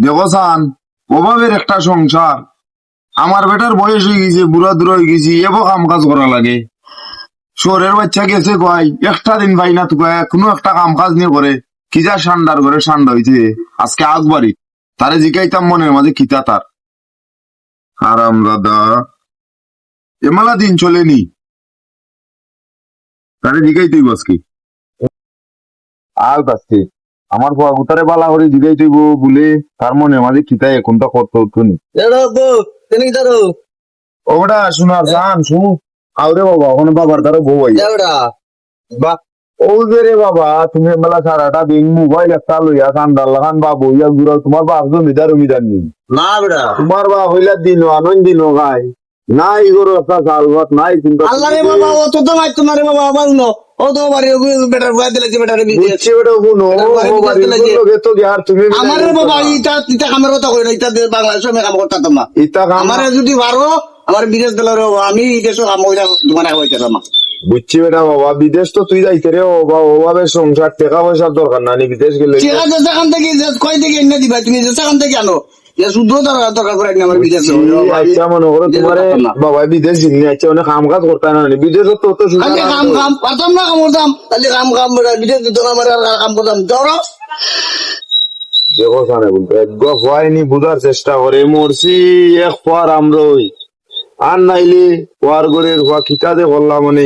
দেখো সান, অভাবের একটা সংসার। আমার বেটার বয়স হয়ে গেছে, বুড়া দূর হয়ে গেছি, এবার কাম কাজ করা লাগে। শহরের বাচ্চা গেছে কয় একটা দিন ভাই না তুই কোনো একটা কাম কাজ নিয়ে করে কি যা সান্ডার করে সান্ডা হইছে আজকে আগবাড়ি তারে জিকাইতাম মনের মাঝে কিতা তার আরাম দাদা এমালা দিন চলেনি তারে জিকাইতেই বসকি আর কাছে আমার গুতারে বালা করে জিগাইতেইব বলে তার মনের মাঝে কিতাই এখনটা করতে হতো নি ওটা শোনার জান শুন আউরে বাবা ওখানে বাবার দ্বারা বউ আই বা ও যে রে বাবা তুমি মেলা সারাটা দিন মোবাইল একটা লইয়া কান্দার লাগান বা বইয়া ঘুরাও তোমার বাপ জমিদার নেই না বেটা তোমার বাপ হইলা দিন আনন্দ দিন গাই নাই গরু একটা চাল ভাত নাই চিন্তা আল্লাহ রে বাবা ও তো তোমার তোমার বাবা আবার নো ও তো বাড়ি বেটার বয়া দিলে বেটারে বিয়ে বুঝছি বেটা শুনো ও বাড়ি লোকে তো আর তুমি আমার রে বাবা ইটা ইটা কামের কথা কই না ইটা বাংলাদেশে আমি কাম করতাম না ইতা কাম আমারে যদি পারো আমার বিদেশ দিলে রে আমি দেশে কাম কইরা তোমার হইতাম না বুঝছি বেটা বাবা বিদেশ তো তুই যাইতে রে ও বা ওভাবে সংসার টাকা পয়সার দরকার নাই বিদেশ গেলে ঠিক আছে সেখান থেকে কই থেকে এনে দিবা তুমি সেখান থেকে আনো শুদ্ধ দরকার করে আমার বিদেশে আচ্ছা মনে করো তোমার বাবা বিদেশ জিনিস আছে অনেক কাম কাজ করতে না বিদেশে তো তো খালি কাম কাম পারতাম না কাম করতাম খালি কাম কাম বিদেশ দিত আমার কাম করতাম ধরো দেখো সানে বলতে একগো হয়নি বুঝার চেষ্টা করে মরছি এক পার আমরই আর নাইলে পার করে খিতা দে বললাম মানে